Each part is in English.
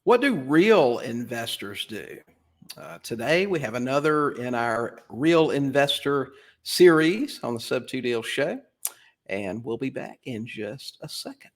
What do real investors do? Today, we have another in our Real Investor series on the Sub2Deals show, and we'll be back in just a second.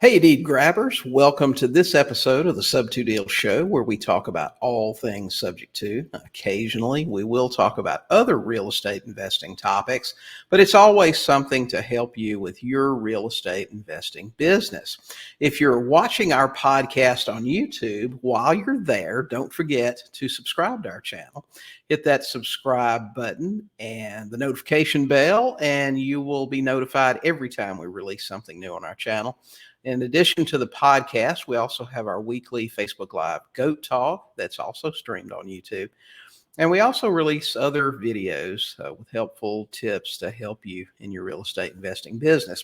Hey, deed grabbers, welcome to this episode of the Sub2Deals show where we talk about all things subject to. Occasionally, we will talk about other real estate investing topics, but it's always something to help you with your real estate investing business. If you're watching our podcast on YouTube, while you're there, don't forget to subscribe to our channel. Hit that subscribe button and the notification bell, and you will be notified every time we release something new on our channel. In addition to the podcast, we also have our weekly Facebook Live Goat Talk that's also streamed on YouTube. And we also release other videos with helpful tips to help you in your real estate investing business.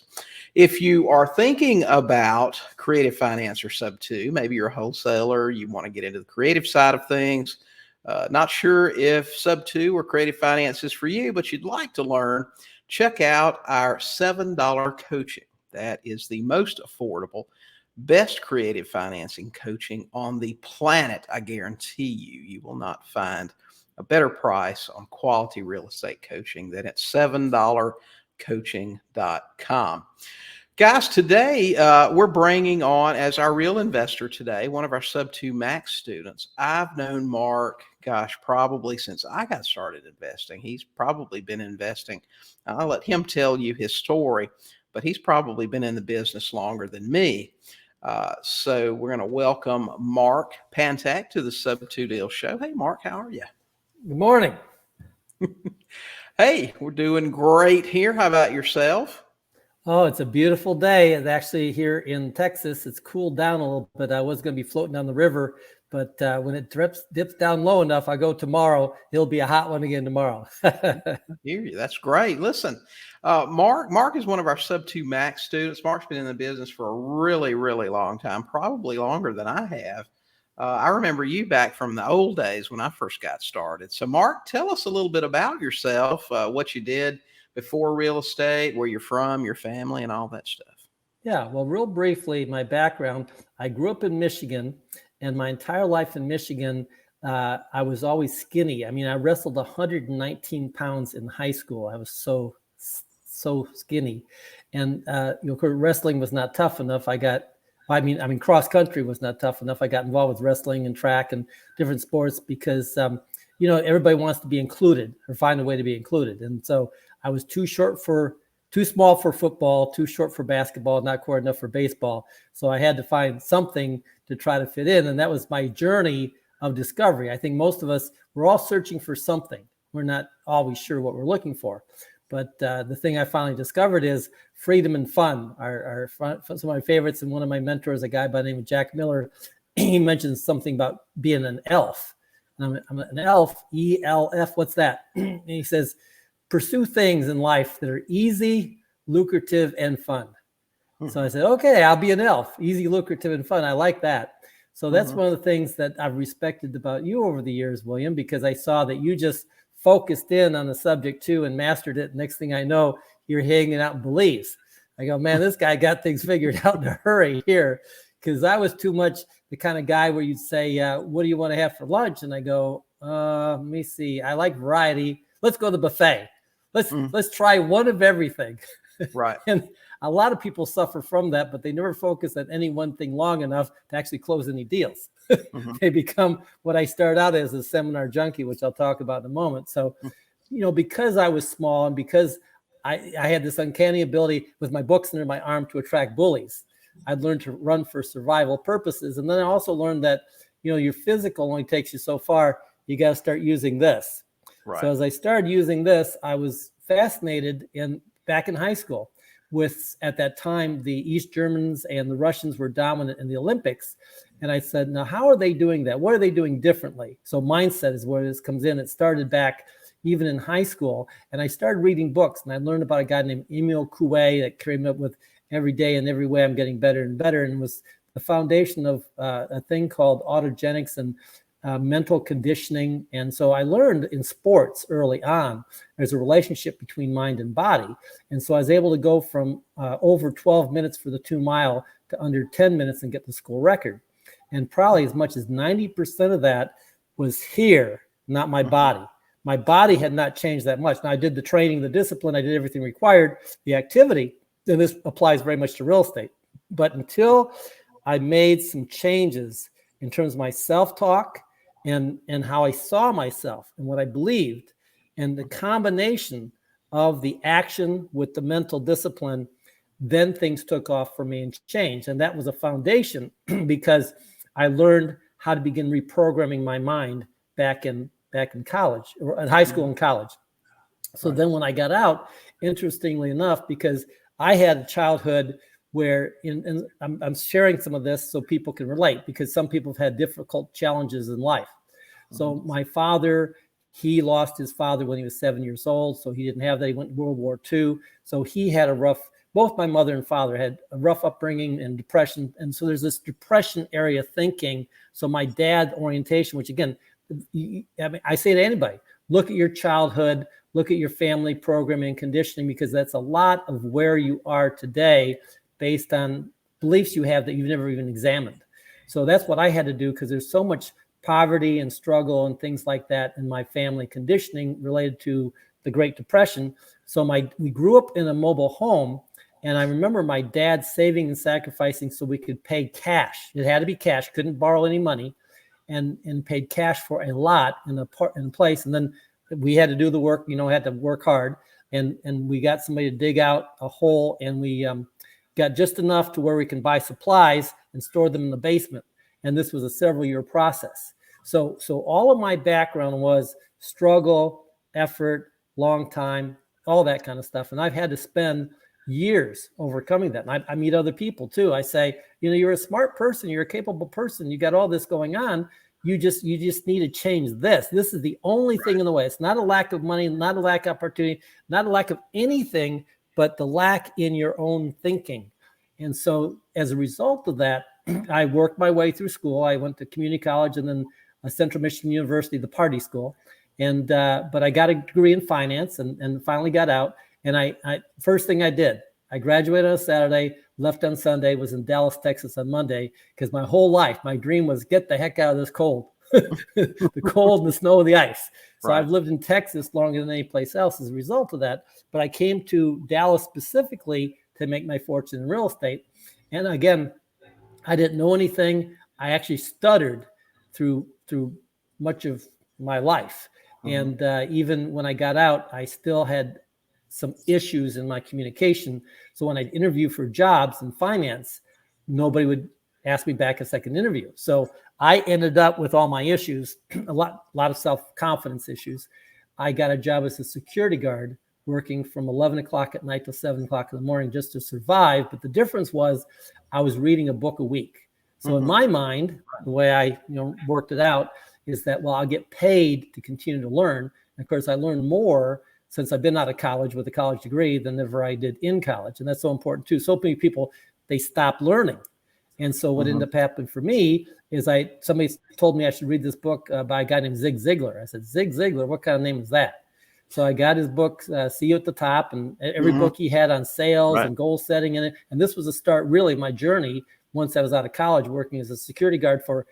If you are thinking about creative finance or Sub2, maybe you're a wholesaler, you want to get into the creative side of things, not sure if Sub2 or creative finance is for you, but you'd like to learn, check out our $7 coaching. That is the most affordable, best creative financing coaching on the planet. I guarantee you will not find a better price on quality real estate coaching than at $7coaching.com. Guys, today we're bringing on as our real investor today, one of our Sub2MAX students. I've known Mark, probably since I got started investing. He's probably been investing. I'll let him tell you his story, but he's probably been in the business longer than me. So we're going to welcome Mark Pantak to the Sub2Deals show. Hey, Mark, how are you? Good morning. Hey, we're doing great here. How about yourself? Oh, it's a beautiful day. It's actually here in Texas. It's cooled down a little bit. I was going to be floating down the river, but when it dips down low enough, I go tomorrow. It'll be a hot one again tomorrow. Hear you. That's great. Listen, Mark is one of our Sub2MAX students. Mark's been in the business for a really, really long time, probably longer than I have. I remember you back from the old days when I first got started. So, Mark, tell us a little bit about yourself, what you did before real estate, where you're from, your family, and all that stuff. Yeah, well, real briefly, my background, I grew up in Michigan, and my entire life in Michigan, I was always skinny. I mean, I wrestled 119 pounds in high school. I was so skinny. And wrestling was not tough enough. Cross country was not tough enough. I got involved with wrestling and track and different sports because, everybody wants to be included or find a way to be included. And so I was too small for football, too short for basketball, not quite enough for baseball. So I had to find something to try to fit in. And that was my journey of discovery. I think most of us, we're all searching for something. We're not always sure what we're looking for. But the thing I finally discovered is freedom and fun are some of my favorites. And one of my mentors, a guy by the name of Jack Miller, he mentions something about being an elf. And I'm an elf, E-L-F, what's that? And he says, pursue things in life that are easy, lucrative, and fun. So I said, okay, I'll be an elf, easy, lucrative, and fun. I like that. So that's one of the things that I've respected about you over the years, William, because I saw that you just focused in on the subject too and mastered it. Next thing I know, you're hanging out in Belize. I go, man, this guy got things figured out in a hurry here, because I was too much the kind of guy where you'd say, what do you want to have for lunch? And I go, let me see. I like variety. Let's go to the buffet. Let's try one of everything. Right. And a lot of people suffer from that, but they never focus on any one thing long enough to actually close any deals. They become what I started out as, a seminar junkie, which I'll talk about in a moment. So, because I was small and because I had this uncanny ability with my books under my arm to attract bullies, I'd learned to run for survival purposes. And then I also learned that, your physical only takes you so far. You got to start using this. Right. So as I started using this, I was fascinated in back in high school with, at that time, the East Germans and the Russians were dominant in the Olympics. And I said, now, how are they doing that? What are they doing differently? So mindset is where this comes in. It started back even in high school. And I started reading books, and I learned about a guy named Emil Coué that came up with Every Day and Every Way I'm Getting Better and Better, and was the foundation of a thing called autogenics and mental conditioning. And so I learned in sports early on, there's a relationship between mind and body. And so I was able to go from over 12 minutes for the 2 mile to under 10 minutes and get the school record. And probably as much as 90% of that was here, not my body. My body had not changed that much. Now I did the training, the discipline, I did everything required, the activity, and this applies very much to real estate. But until I made some changes in terms of my self-talk and how I saw myself and what I believed, and the combination of the action with the mental discipline, then things took off for me and changed. And that was a foundation because I learned how to begin reprogramming my mind back in college, or in high school and college. So then when I got out, interestingly enough, because I had a childhood where, and I'm sharing some of this so people can relate, because some people have had difficult challenges in life. So my father, he lost his father when he was 7 years old. So he didn't have that. He went to World War II. So he had a rough, both my mother and father had a rough upbringing and depression. And so there's this depression area thinking. So my dad orientation, which again, I mean, I say to anybody, look at your childhood, look at your family programming and conditioning, because that's a lot of where you are today based on beliefs you have that you've never even examined. So that's what I had to do, because there's so much poverty and struggle and things like that in my family conditioning related to the Great Depression. So we grew up in a mobile home, and I remember my dad saving and sacrificing so we could pay cash. It had to be cash, couldn't borrow any money, and paid cash for a lot in a place. And then we had to do the work, had to work hard, and we got somebody to dig out a hole, and we got just enough to where we can buy supplies and store them in the basement. And this was a several-year process. So all of my background was struggle, effort, long time, all that kind of stuff. And I've had to spend years overcoming that. And I meet other people too. I say, you're a smart person, you're a capable person, you got all this going on. You just need to change this. This is the only thing in the way. It's not a lack of money, not a lack of opportunity, not a lack of anything, but the lack in your own thinking. And so as a result of that, I worked my way through school. I went to community college and then Central Michigan University, the party school. And but I got a degree in finance and finally got out. And I first thing I did, I graduated on a Saturday, left on Sunday, was in Dallas, Texas on Monday, because my whole life, my dream was get the heck out of this cold, the cold and the snow and the ice. So I've lived in Texas longer than any place else as a result of that. But I came to Dallas specifically to make my fortune in real estate. And again, I didn't know anything. I actually stuttered through much of my life. And even when I got out, I still had some issues in my communication. So when I'd interview for jobs in finance, nobody would ask me back a second interview. So I ended up with all my issues, a lot of self-confidence issues. I got a job as a security guard, working from 11 o'clock at night to 7 o'clock in the morning just to survive. But the difference was I was reading a book a week. So in my mind, the way I worked it out is that, well, I'll get paid to continue to learn. And of course, I learned more since I've been out of college with a college degree than ever I did in college. And that's so important too. So many people, they stop learning. And so what ended up happening for me is somebody told me I should read this book by a guy named Zig Ziglar. I said, Zig Ziglar, what kind of name is that? So I got his book, See You at the Top, and every book he had on sales and goal setting in it. And this was the start, really, of my journey once I was out of college working as a security guard for,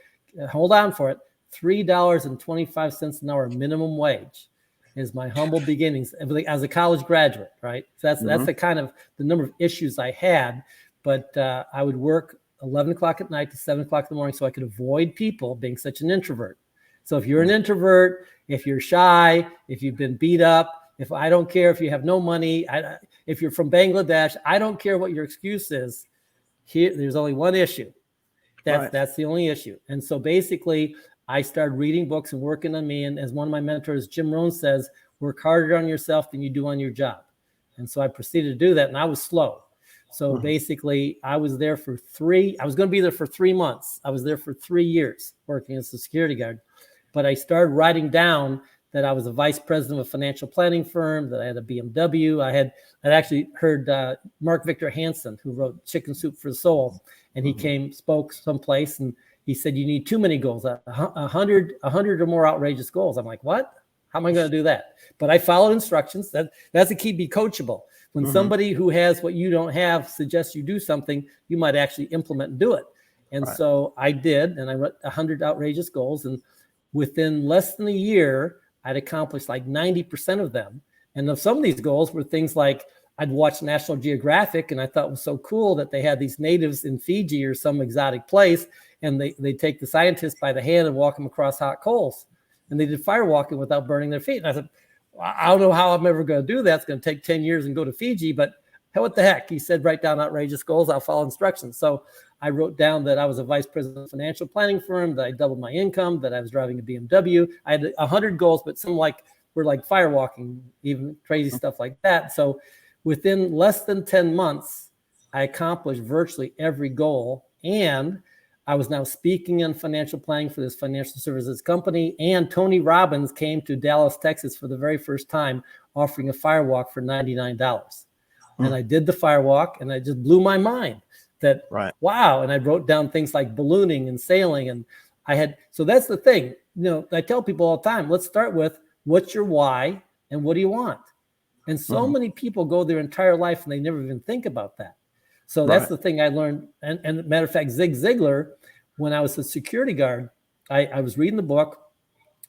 hold on for it, $3.25 an hour minimum wage is my humble beginnings as a college graduate, right? So that's the kind of the number of issues I had. But I would work 11 o'clock at night to 7 o'clock in the morning so I could avoid people being such an introvert. So if you're an introvert, if you're shy, if you've been beat up, if I don't care if you have no money, if you're from Bangladesh, I don't care what your excuse is. Here, there's only one issue. That's the only issue. And so basically, I started reading books and working on me. And as one of my mentors, Jim Rohn, says, work harder on yourself than you do on your job. And so I proceeded to do that, and I was slow. So basically, I was there for I was going to be there for 3 months. I was there for 3 years working as a security guard. But I started writing down that I was a vice president of a financial planning firm, that I had a BMW. I'd actually heard Mark Victor Hansen, who wrote Chicken Soup for the Soul, and he spoke someplace, and he said, you need too many goals, 100 or more outrageous goals. I'm like, what? How am I going to do that? But I followed instructions. That's the key, be coachable. When somebody who has what you don't have suggests you do something, you might actually implement and do it. And so I did, and I wrote 100 outrageous goals. And within less than a year, I'd accomplished like 90% of them. And some of these goals were things like I'd watched National Geographic, and I thought it was so cool that they had these natives in Fiji or some exotic place, and they take the scientists by the hand and walk them across hot coals. And they did fire walking without burning their feet. And I said, I don't know how I'm ever going to do that. It's going to take 10 years and go to Fiji, but what the heck? He said, write down outrageous goals. I'll follow instructions. So I wrote down that I was a vice president of a financial planning firm, that I doubled my income, that I was driving a BMW. I had 100 goals, but some were like fire walking, even crazy stuff like that. So within less than 10 months, I accomplished virtually every goal. And I was now speaking on financial planning for this financial services company. And Tony Robbins came to Dallas, Texas for the very first time, offering a firewalk for $99. And I did the firewalk, and I just blew my mind that, wow. And I wrote down things like ballooning and sailing. And so that's the thing. I tell people all the time, let's start with what's your why and what do you want? And so many people go their entire life and they never even think about that. So that's the thing I learned. And matter of fact, Zig Ziglar, when I was a security guard, I was reading the book,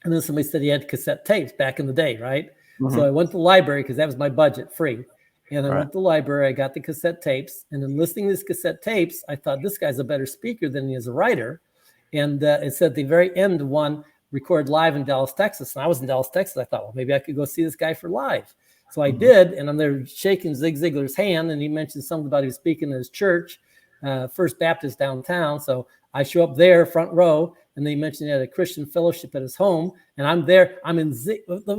and then somebody said he had cassette tapes back in the day, right? So I went to the library because that was my budget, free. And I went to the library, I got the cassette tapes, and in listening to these cassette tapes, I thought this guy's a better speaker than he is a writer. And it said at the very end, one recorded live in Dallas, Texas. And I was in Dallas, Texas. I thought, well, maybe I could go see this guy for live. So I did, and I'm there shaking Zig Ziglar's hand, and he mentioned something about he was speaking at his church, First Baptist downtown. So I show up there, front row, and they mentioned he had a Christian fellowship at his home, and I'm there. I'm in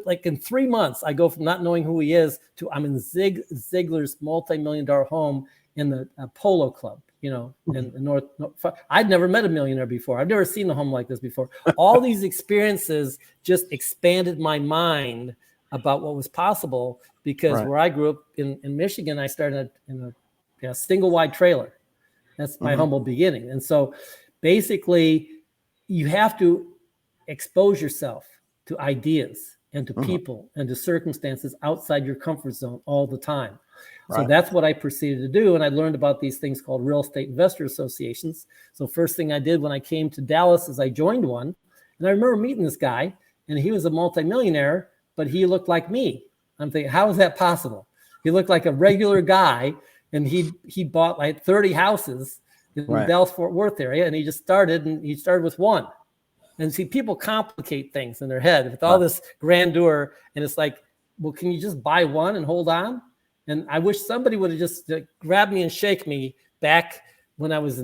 like in 3 months, I go from not knowing who he is to I'm in Zig Ziglar's multi-million-dollar home in the Polo Club, in North. I'd never met a millionaire before. I've never seen a home like this before. All these experiences just expanded my mind about what was possible, because where I grew up in Michigan, I started in a single wide trailer. That's my humble beginning. And so basically you have to expose yourself to ideas and to people and to circumstances outside your comfort zone all the time. So that's what I proceeded to do. And I learned about these things called real estate investor associations. So first thing I did when I came to Dallas is I joined one. And I remember meeting this guy, and he was a multimillionaire, but he looked like me. I'm thinking, how is that possible? He looked like a regular guy, and he bought like 30 houses in the Dallas-Fort Worth area, and he started with one. And see, people complicate things in their head with all this grandeur, and it's like, well, can you just buy one and hold on? And I wish somebody would have just grabbed me and shake me back when I was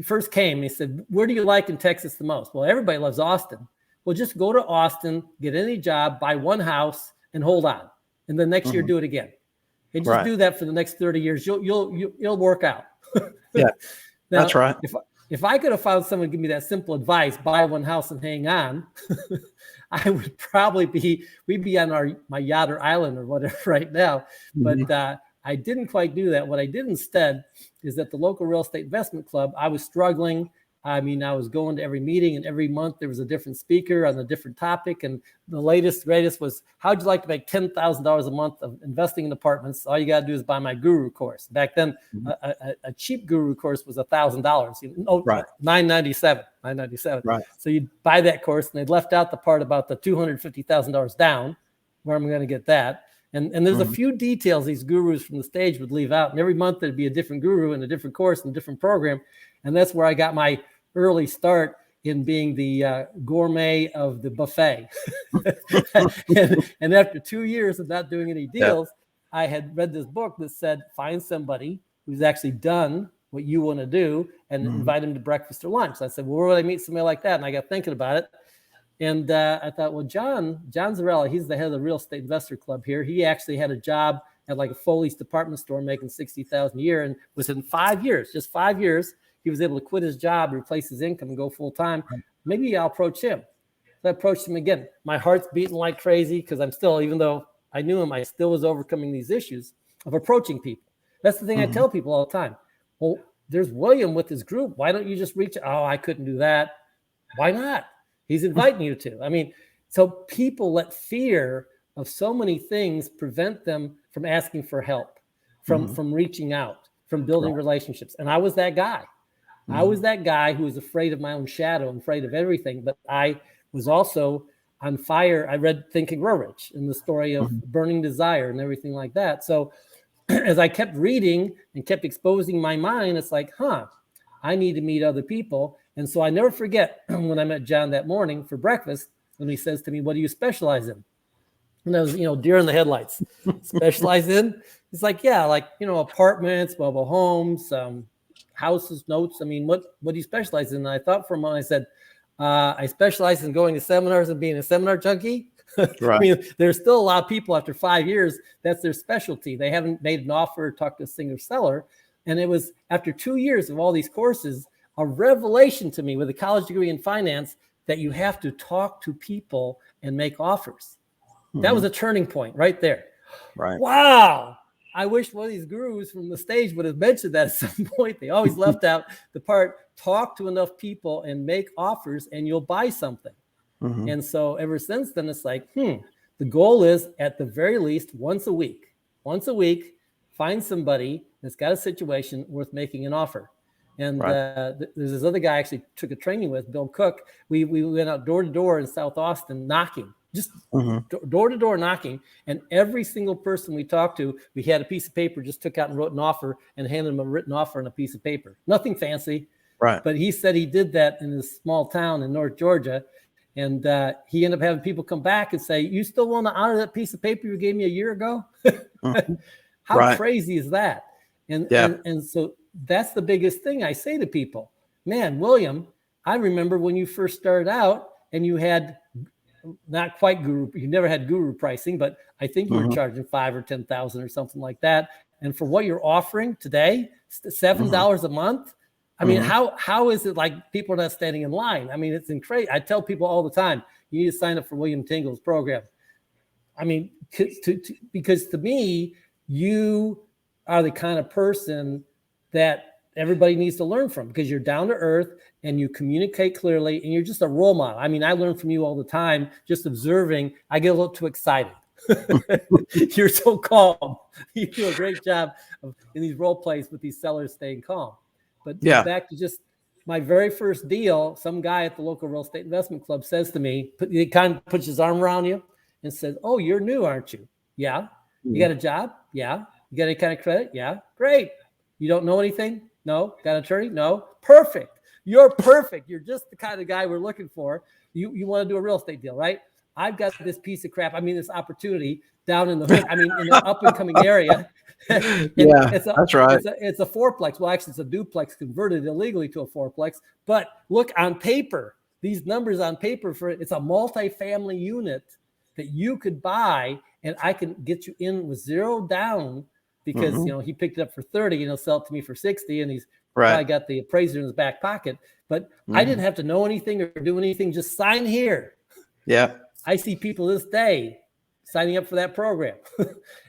first came. He said, where do you like in Texas the most? Well, everybody loves Austin. Well, just go to Austin, get any job, buy one house, and hold on. And the next year, do it again. And just do that for the next 30 years. You'll work out. Yeah, now, that's right. If I could have found someone to give me that simple advice, buy one house and hang on, I would probably we'd be on my yacht or island or whatever right now. But I didn't quite do that. What I did instead is at the local real estate investment club, I was struggling. I mean, I was going to every meeting, and every month there was a different speaker on a different topic. And the greatest was, how'd you like to make $10,000 a month of investing in apartments? All you got to do is buy my guru course. Back then, a cheap guru course was $1,000. $997. Right. So you'd buy that course, and they'd left out the part about the $250,000 down. Where am I going to get that? And there's a few details these gurus from the stage would leave out. And every month there'd be a different guru and a different course and a different program. And that's where I got my early start in being the gourmet of the buffet. and after 2 years of not doing any deals, I had read this book that said, find somebody who's actually done what you want to do and invite him to breakfast or lunch. So I said, well, where would I meet somebody like that? And I got thinking about it. And I thought, well, John Zarella, he's the head of the Real Estate Investor Club here. He actually had a job at like a Foley's department store making $60,000 a year. And within 5 years, just 5 years, he was able to quit his job, replace his income, and go full time. Maybe I'll approach him. So I approached him again. My heart's beating like crazy because I'm still, even though I knew him, I still was overcoming these issues of approaching people. That's the thing I tell people all the time. Well, there's William with his group. Why don't you just reach? Oh, I couldn't do that. Why not? He's inviting you to. I mean, so people let fear of so many things prevent them from asking for help, from reaching out, from building relationships. And I was that guy. I was that guy who was afraid of my own shadow and afraid of everything. But I was also on fire. I read Think and Grow Rich and the story of burning desire and everything like that. So as I kept reading and kept exposing my mind, it's like, I need to meet other people. And so I never forget when I met John that morning for breakfast, when he says to me, what do you specialize in? And I was, deer in the headlights. Specialize in? It's like, yeah, like, apartments, mobile homes, houses, notes. I mean, what do you specialize in? And I thought for a moment, I said, I specialize in going to seminars and being a seminar junkie. Right. I mean, there's still a lot of people after 5 years, that's their specialty. They haven't made an offer or talked to a single seller. And it was after 2 years of all these courses, a revelation to me with a college degree in finance that you have to talk to people and make offers. That was a turning point right there. Right. Wow. I wish one of these gurus from the stage would have mentioned that at some point. They always left out the part, talk to enough people and make offers and you'll buy something. And so ever since then, it's like, the goal is at the very least once a week, find somebody that's got a situation worth making an offer. And there's this other guy I actually took a training with, Bill Cook. We went out door to door in South Austin knocking, just door to door knocking. And every single person we talked to, we had a piece of paper, just took out and wrote an offer and handed them a written offer on a piece of paper. Nothing fancy. Right. But he said he did that in his small town in North Georgia. And he ended up having people come back and say, you still want to honor that piece of paper you gave me a year ago? How crazy is that? And so that's the biggest thing I say to people. Man, William, I remember when you first started out and you had not quite guru, you never had guru pricing, but I think you were charging $5,000 or $10,000 or something like that. And for what you're offering today, $7 a month. I mean, how is it like people are not standing in line? I mean, it's incredible. I tell people all the time, you need to sign up for William Tingle's program. I mean, because to me, you are the kind of person that everybody needs to learn from because you're down to earth and you communicate clearly and you're just a role model. I mean, I learn from you all the time, just observing. I get a little too excited. You're so calm. You do a great job in these role plays with these sellers staying calm. But back to just my very first deal, some guy at the local real estate investment club says to me, he kind of puts his arm around you and says, oh, you're new, aren't you? Yeah. You got a job? Yeah. You got any kind of credit? Yeah. Great. You don't know anything? No. Got an attorney? No. Perfect. You're perfect. You're just the kind of guy we're looking for. You want to do a real estate deal, right? I've got this piece of crap. I mean, this opportunity down in the hood. I mean, in an up and coming area. That's right. It's a fourplex. Well, actually, it's a duplex converted illegally to a fourplex. But look, on paper, these numbers on paper it's a multifamily unit that you could buy, and I can get you in with zero down because he picked it up for 30 and he'll sell it to me for 60, and he's probably got the appraiser in his back pocket. But I didn't have to know anything or do anything. Just sign here. Yeah. I see people this day signing up for that program.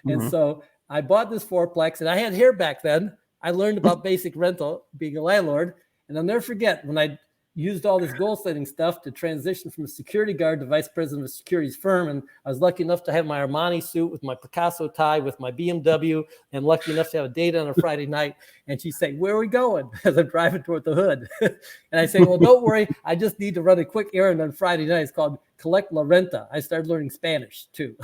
And so I bought this fourplex, and I had hair back then. I learned about basic rental, being a landlord. And I'll never forget when I used all this goal setting stuff to transition from a security guard to vice president of a securities firm. And I was lucky enough to have my Armani suit with my Picasso tie, with my BMW, and lucky enough to have a date on a Friday night. And she'd say, where are we going? As I'm driving toward the hood. And I say, well, don't worry. I just need to run a quick errand on Friday night. It's called Collect La Renta. I started learning Spanish too.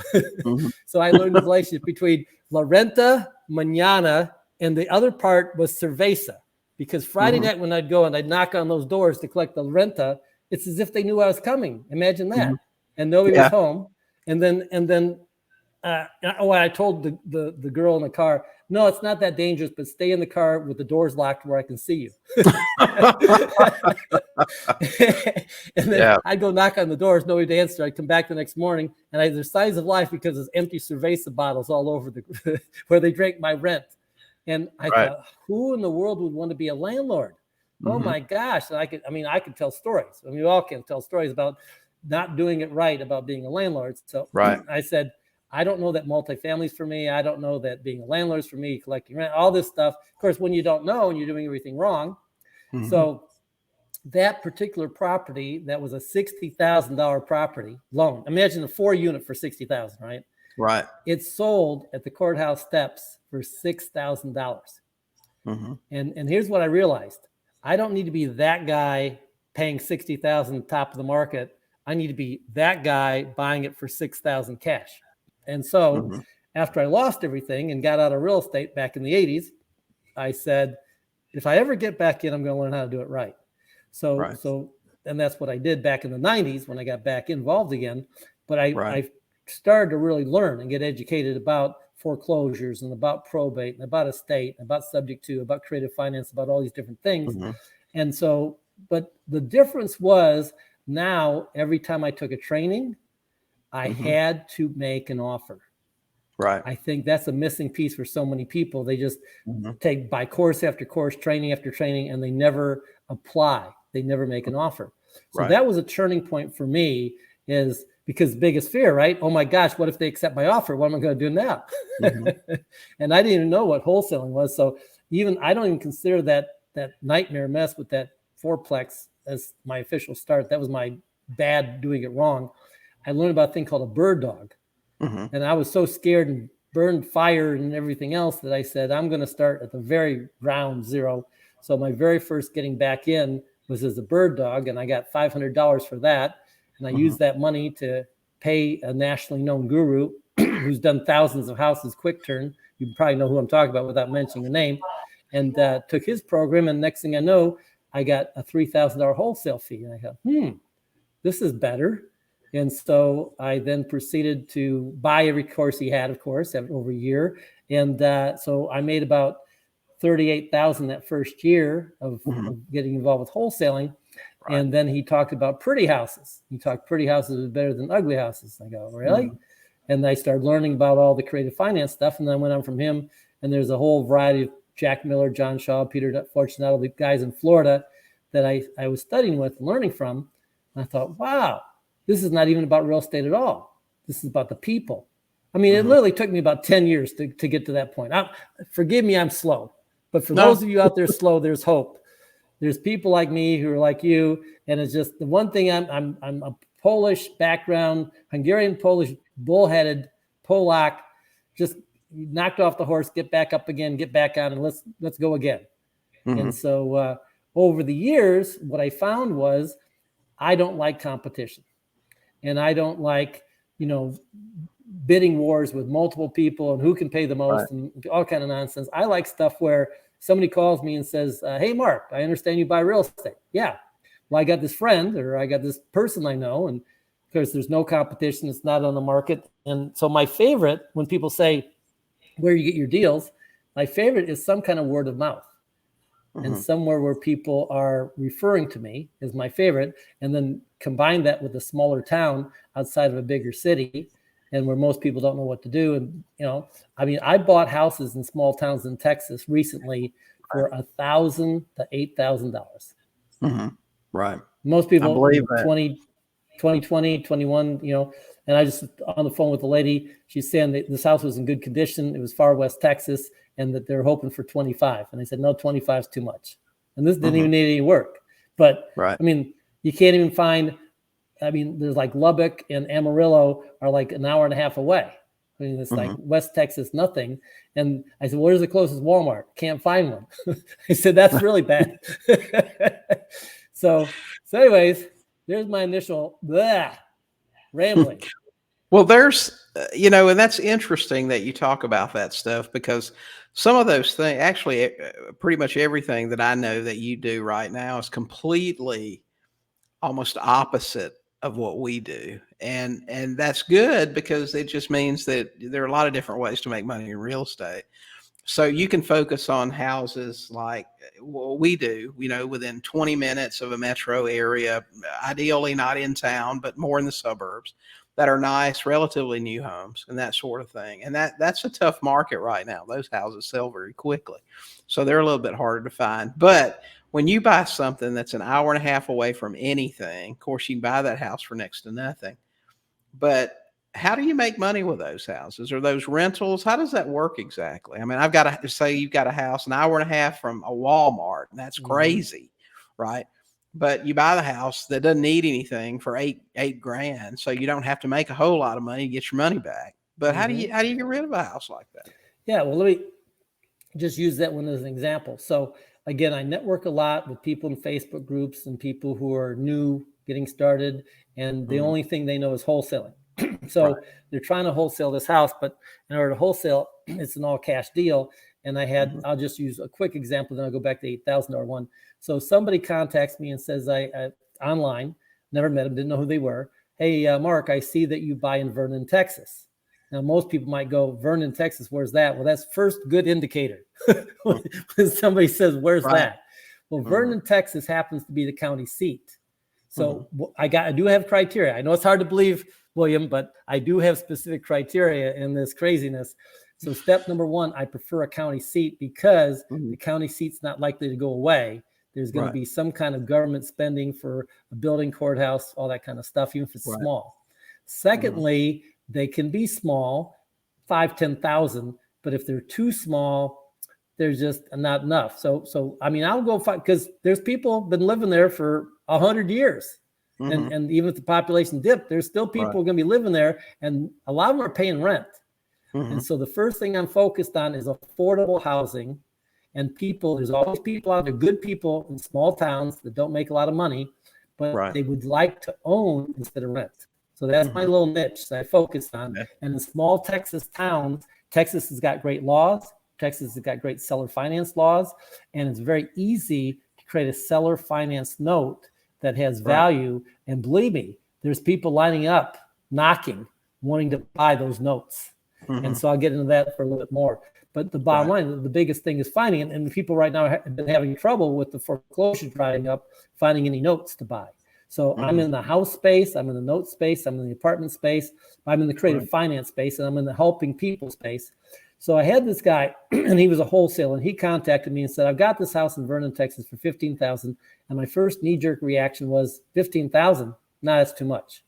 So I learned the relationship between La Renta, Mañana, and the other part was Cerveza. Because Friday night when I'd go and I'd knock on those doors to collect the renta, it's as if they knew I was coming. Imagine that. And nobody was home. And then I told the girl in the car, no, it's not that dangerous, but stay in the car with the doors locked where I can see you. And then I'd go knock on the doors, nobody to answer. I'd come back the next morning, and there's signs of life because there's empty cerveza bottles all over where they drank my rent. And I thought, who in the world would want to be a landlord? Oh my gosh. And I could tell stories. I mean, we all can tell stories about not doing it right, about being a landlord. So I said, I don't know that multifamily's for me. I don't know that being a landlord's for me, collecting rent, all this stuff. Of course, when you don't know and you're doing everything wrong. So that particular property, that was a $60,000 property loan. Imagine a 4-unit for $60,000, right? Right. It sold at the courthouse steps for $6,000. And here's what I realized. I don't need to be that guy paying $60,000 top of the market. I need to be that guy buying it for $6,000 cash. And so after I lost everything and got out of real estate back in the 80s, I said, if I ever get back in, I'm going to learn how to do it right. So and that's what I did back in the 90s when I got back involved again. But I started to really learn and get educated about foreclosures and about probate and about estate, and about subject to, about creative finance, about all these different things. And so, but the difference was, now every time I took a training, I had to make an offer. Right. I think that's a missing piece for so many people. They just take by course after course, training after training, and they never apply. They never make an offer. So that was a turning point for me, is because biggest fear, right? Oh my gosh, what if they accept my offer? What am I going to do now? And I didn't even know what wholesaling was. So I don't even consider that nightmare mess with that fourplex as my official start. That was my bad doing it wrong. I learned about a thing called a bird dog. And I was so scared and burned fire and everything else that I said, I'm going to start at the very ground zero. So my very first getting back in was as a bird dog, and I got $500 for that. And I used that money to pay a nationally known guru who's done thousands of houses, quick turn. You probably know who I'm talking about without mentioning the name. And took his program. And next thing I know, I got a $3,000 wholesale fee. And I thought, this is better. And so I then proceeded to buy every course he had, of course, over a year. And so I made about $38,000 that first year of getting involved with wholesaling. And then he talked about pretty houses. He talked pretty houses are better than ugly houses. I go, really? And I started learning about all the creative finance stuff. And then I went on from him. And there's a whole variety of Jack Miller, John Shaw, Peter Fortunato, the guys in Florida that I was studying with, learning from. And I thought, wow, this is not even about real estate at all. This is about the people. I mean, it literally took me about 10 years to get to that point. Forgive me, I'm slow. But for those of you out there slow, there's hope. There's people like me who are like you. And it's just the one thing, I'm a Polish background, Hungarian, Polish, bullheaded, Polak, just knocked off the horse, get back up again, get back on, and let's go again. And so over the years, what I found was I don't like competition. And I don't like, bidding wars with multiple people and who can pay the most and all kind of nonsense. I like stuff where somebody calls me and says, hey, Mark, I understand you buy real estate. Yeah. Well, I got this friend, or I got this person I know. And of course, there's no competition. It's not on the market. And so my favorite, when people say where you get your deals, my favorite is some kind of word of mouth. And somewhere where people are referring to me is my favorite. And then combine that with a smaller town outside of a bigger city, and where most people don't know what to do. And, I bought houses in small towns in Texas recently for $1,000 to $8,000. Right. Most people, I believe that. 20, 21, and I just on the phone with the lady, she's saying that this house was in good condition. It was far west Texas, and that they're hoping for 25. And I said, no, 25 is too much. And this didn't even need any work. But you can't even find, there's like Lubbock and Amarillo are like an hour and a half away. It's like West Texas, nothing. And I said, where's the closest Walmart? Can't find one. I said, that's really bad. So anyways, there's my initial rambling. Well, there's, and that's interesting that you talk about that stuff, because some of those things, actually, pretty much everything that I know that you do right now is completely almost opposite of what we do. And that's good because it just means that there are a lot of different ways to make money in real estate. So you can focus on houses like what we do, within 20 minutes of a metro area, ideally not in town, but more in the suburbs, that are nice, relatively new homes and that sort of thing. And that's a tough market right now. Those houses sell very quickly. So they're a little bit harder to find. But when you buy something that's an hour and a half away from anything, of course, you can buy that house for next to nothing. But how do you make money with those houses? Are those rentals? How does that work exactly? I mean, I've got to say you've got a house an hour and a half from a Walmart, and that's crazy, right? But you buy the house that doesn't need anything for eight grand, so you don't have to make a whole lot of money to get your money back. But how do you get rid of a house like that? Yeah, well, let me just use that one as an example. So again, I network a lot with people in Facebook groups and people who are new, getting started, and the only thing they know is wholesaling. So they're trying to wholesale this house, but in order to wholesale, it's an all cash deal. And I'll just use a quick example, then I'll go back to $8,000 one. So somebody contacts me and says, I online, never met them, didn't know who they were. Hey, Mark, I see that you buy in Vernon, Texas. Now, most people might go, Vernon, Texas, where's that? Well, that's first good indicator. When somebody says, where's that? Well, Vernon, Texas happens to be the county seat. So I do have criteria. I know it's hard to believe, William, but I do have specific criteria in this craziness. So step number one, I prefer a county seat because the county seat's not likely to go away. There's going to be some kind of government spending for a building, courthouse, all that kind of stuff, even if it's small. Secondly, they can be small, 5,000, 10,000, but if they're too small, there's just not enough. So I mean, I'll go find, because there's people been living there for 100 years. And even if the population dipped, there's still people going to be living there, and a lot of them are paying rent. And so the first thing I'm focused on is affordable housing. And people, there's always people out there, good people in small towns that don't make a lot of money, but they would like to own instead of rent. So that's my little niche that I focus on. And in small Texas towns, Texas has got great laws. Texas has got great seller finance laws. And it's very easy to create a seller finance note that has value. And believe me, there's people lining up, knocking, wanting to buy those notes. And so I'll get into that for a little bit more. But the bottom line, the biggest thing is finding it. And people right now have been having trouble with the foreclosure drying up, finding any notes to buy. So I'm in the house space, I'm in the note space, I'm in the apartment space, I'm in the creative finance space, and I'm in the helping people space. So I had this guy, and he was a wholesaler, and he contacted me and said, I've got this house in Vernon, Texas for $15,000. And my first knee-jerk reaction was, $15,000? No, that's too much.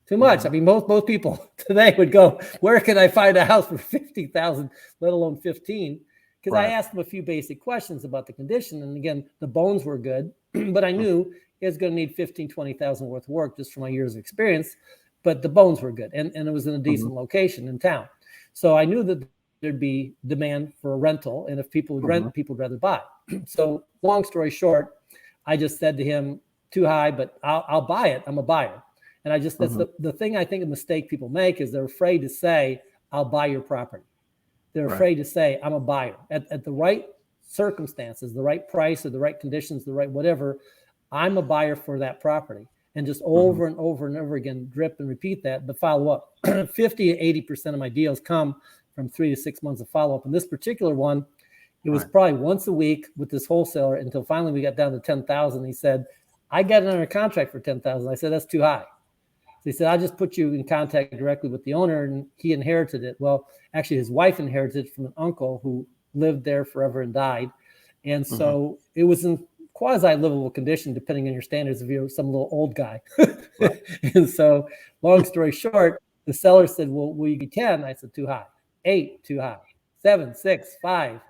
Too much. I mean, most people today would go, where can I find a house for $50,000, let alone 15? Because I asked him a few basic questions about the condition. And again, the bones were good, but I knew it was going to need $15,000, $20,000 worth of work just from my years of experience. But the bones were good. And it was in a decent location in town. So I knew that there'd be demand for a rental. And if people would rent, people would rather buy. So long story short, I just said to him, too high, but I'll buy it. I'm a buyer. And I just, that's the thing I think a mistake people make is they're afraid to say, I'll buy your property. They're afraid to say, I'm a buyer. At the right circumstances, the right price or the right conditions, the right whatever, I'm a buyer for that property. And just over and over and over again, drip and repeat that, but follow up. 50 to 80% of my deals come from 3 to 6 months of follow-up. And this particular one, it was probably once a week with this wholesaler until finally we got down to 10,000. He said, I got it under contract for 10,000. I said, that's too high. So he said, I'll just put you in contact directly with the owner, and he inherited it. Well, actually, his wife inherited it from an uncle who lived there forever and died. And so it was in quasi-livable condition, depending on your standards, if you're some little old guy. And so long story short, the seller said, well, will you be 10? I said, too high. 8, too high. 7, 6, 5.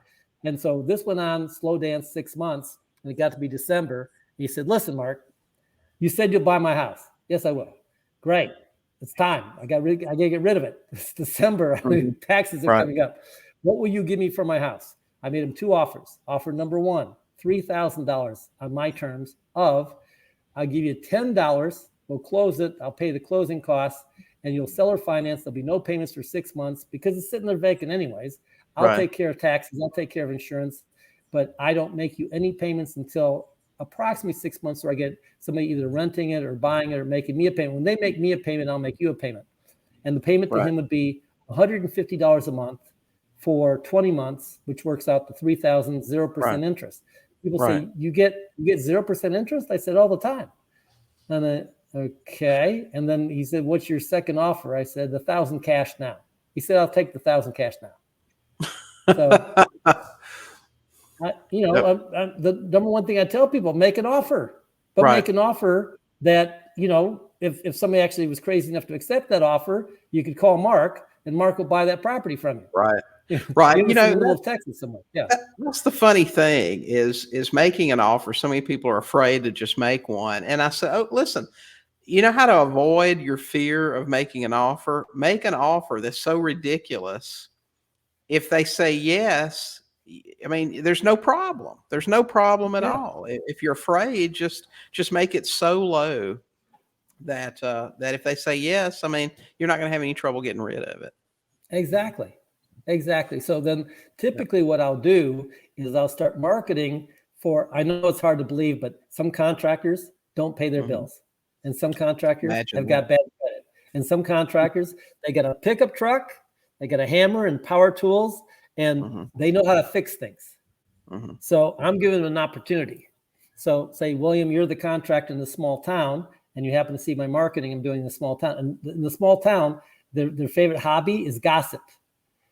And so this went on, slow dance, 6 months, and it got to be December. He said, listen, Mark, you said you'll buy my house. Yes, I will. Great. It's time. I got to get rid of it. It's December. I mean, taxes are coming up. What will you give me for my house? I made him 2 offers. Offer number 1, $3,000 on my terms of, I'll give you $10. We'll close it. I'll pay the closing costs, and you'll seller finance. There'll be no payments for 6 months because it's sitting there vacant anyways. I'll take care of taxes. I'll take care of insurance, but I don't make you any payments until approximately 6 months where I get somebody either renting it or buying it or making me a payment. When they make me a payment, I'll make you a payment. And the payment to him would be $150 a month for 20 months, which works out to $3,000, 0% interest. People say, you get 0% interest? I said, all the time. And I, okay. And then he said, what's your second offer? I said, 1,000 cash now. He said, I'll take the 1,000 cash now. So, the number one thing I tell people, make an offer, but make an offer that, if somebody actually was crazy enough to accept that offer, you could call Mark and Mark will buy that property from you. Right. Right. In the middle of Texas somewhere. Yeah. That's the funny thing is making an offer. So many people are afraid to just make one. And I said, oh, listen, you know how to avoid your fear of making an offer? Make an offer that's so ridiculous. If they say yes, I mean, there's no problem. There's no problem at all. If you're afraid, just make it so low that if they say yes, I mean, you're not going to have any trouble getting rid of it. Exactly. So then typically what I'll do is I'll start marketing for, I know it's hard to believe, but some contractors don't pay their bills. And some contractors have got bad credit. And some contractors, they got a pickup truck, they got a hammer and power tools, and they know how to fix things. So I'm giving them an opportunity. So say, William, you're the contractor in the small town, and you happen to see my marketing I'm doing in the small town. And in the small town, their favorite hobby is gossip.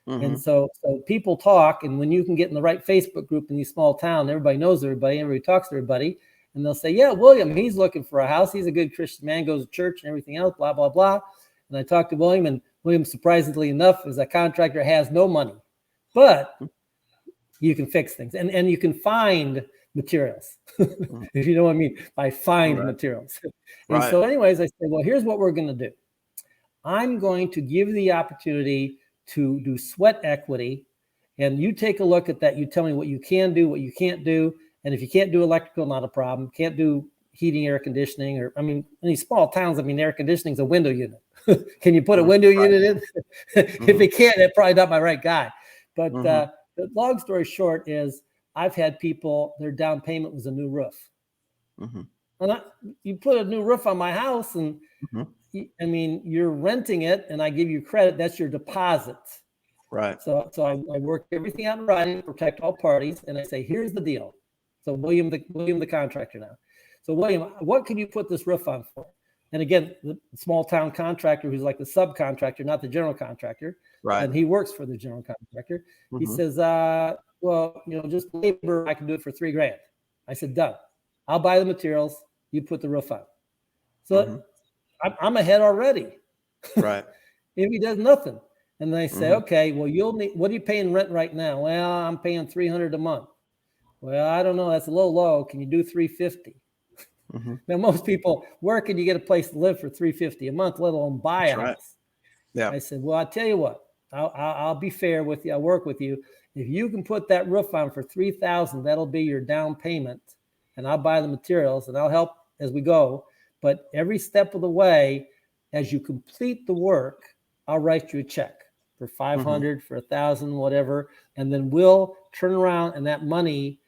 And so people talk, and when you can get in the right Facebook group in these small towns, everybody knows everybody, everybody talks to everybody, and they'll say, yeah, William, he's looking for a house. He's a good Christian man, goes to church and everything else, blah, blah, blah. And I talked to William, and William, surprisingly enough, is a contractor, has no money, but you can fix things, and you can find materials, if you know what I mean, by find materials. And so anyways, I said, well, here's what we're going to do. I'm going to give you the opportunity to do sweat equity, and you take a look at that. You tell me what you can do, what you can't do. And if you can't do electrical, not a problem. Can't do heating, air conditioning, or, I mean, in these small towns, I mean, air conditioning is a window unit. Can you put a window unit in? If you can't, that's probably not my right guy. But the long story short is I've had people, their down payment was a new roof. And you put a new roof on my house, and I mean, you're renting it, and I give you credit. That's your deposit. Right. So I work everything out in writing, protect all parties, and I say, here's the deal. So William, the contractor now. So William, what can you put this roof on for? And again, the small town contractor who's like the subcontractor, not the general contractor. Right. And he works for the general contractor. He says, well, just labor, I can do it for $3,000. I said, done. I'll buy the materials. You put the roof on. So I'm ahead already. Right. If he does nothing. And then I say, okay, well, you'll need, what are you paying rent right now? Well, I'm paying $300 a month. Well, I don't know. That's a little low. Can you do $350? Now, most people, where can you get a place to live for $350 a month, let alone buy a house? Yeah. I said, well, I'll tell you what, I'll be fair with you. I'll work with you. If you can put that roof on for $3,000, that'll be your down payment, and I'll buy the materials and I'll help as we go. But every step of the way, as you complete the work, I'll write you a check for $500, for $1,000, whatever. And then we'll turn around, and that money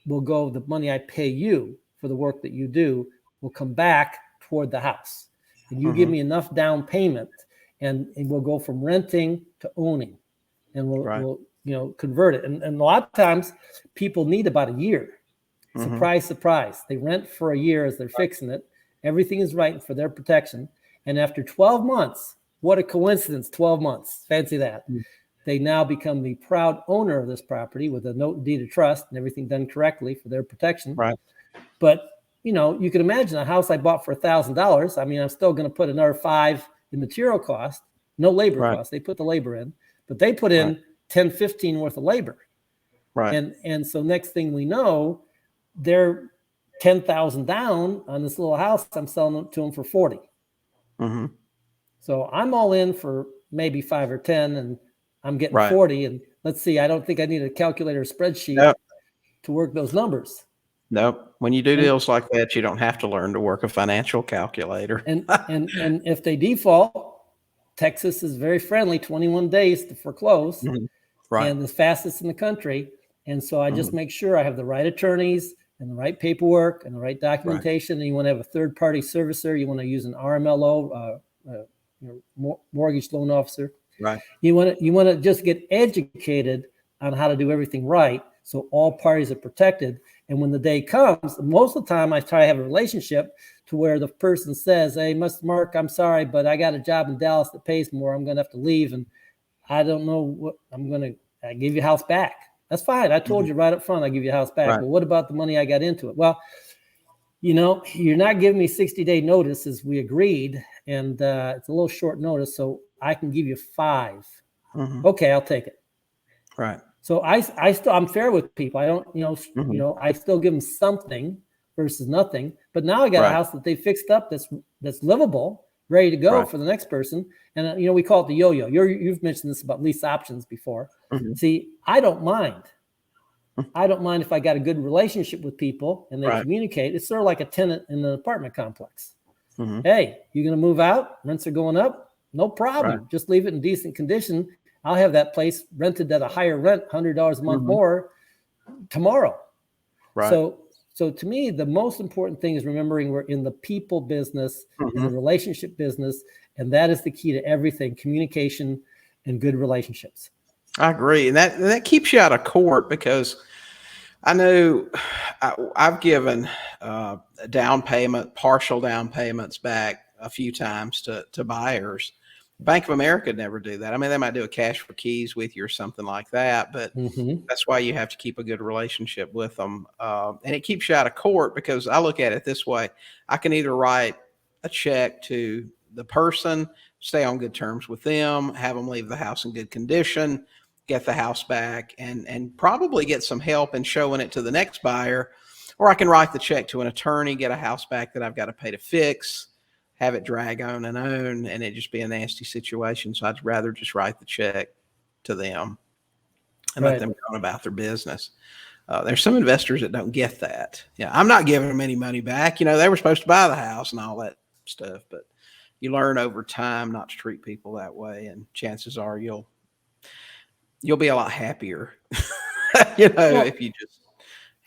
will go, the money I pay you for the work that you do will come back toward the house. And you give me enough down payment, and we'll go from renting to owning, and we'll convert it. And a lot of times people need about a year. Surprise, surprise. They rent for a year as they're fixing it. Everything is right for their protection. And after 12 months, what a coincidence, 12 months, fancy that. They now become the proud owner of this property with a note and deed of trust and everything done correctly for their protection. Right. But, you can imagine a house I bought for $1,000. I mean, I'm still going to put another $5 in material cost, no labor cost. They put the labor in, but they put in 10, 15 worth of labor. Right. And so next thing we know, they're 10,000 down on this little house. I'm selling it to them for 40. So I'm all in for maybe 5 or 10, and I'm getting 40. And let's see, I don't think I need a calculator or spreadsheet to work those numbers. Nope. When you do deals like that, you don't have to learn to work a financial calculator. and if they default, Texas is very friendly, 21 days to foreclose, and the fastest in the country. And so I just make sure I have the right attorneys, and the right paperwork and the right documentation, and you want to have a third-party servicer, you want to use an RMLO, mortgage loan officer. Right. You want to just get educated on how to do everything right, so all parties are protected. And when the day comes, most of the time I try to have a relationship to where the person says, "Hey, Mr. Mark, I'm sorry, but I got a job in Dallas that pays more. I'm going to have to leave, and I don't know what I'm going to give you a house back." That's fine. I told you right up front, I'll give you a house back. Right. But what about the money I got into it? Well, you're not giving me 60-day notice as we agreed, and it's a little short notice, so I can give you 5. Okay, I'll take it. Right. So I'm fair with people. I don't, I still give them something versus nothing. But now I got a house that they fixed up that's livable, ready to go for the next person. And we call it the yo-yo. You've mentioned this about lease options before. See, I don't mind. I don't mind if I got a good relationship with people and they communicate. It's sort of like a tenant in an apartment complex. Hey, you're going to move out? Rents are going up? No problem. Just leave it in decent condition. I'll have that place rented at a higher rent, $100 a month more tomorrow. Right. So to me, the most important thing is remembering we're in the people business, in the relationship business, and that is the key to everything: communication and good relationships. I agree, and that keeps you out of court, because I know I've given partial down payments back a few times to buyers. Bank of America never do that. I mean, they might do a cash for keys with you or something like that, but that's why you have to keep a good relationship with them. And it keeps you out of court, because I look at it this way. I can either write a check to the person, stay on good terms with them, have them leave the house in good condition, get the house back, and probably get some help in showing it to the next buyer. Or I can write the check to an attorney, get a house back that I've got to pay to fix, have it drag on, and it just be a nasty situation. So I'd rather just write the check to them and let them go about their business. There's some investors that don't get that. Yeah, I'm not giving them any money back. They were supposed to buy the house and all that stuff, but you learn over time not to treat people that way, and chances are you'll be a lot happier, if you just.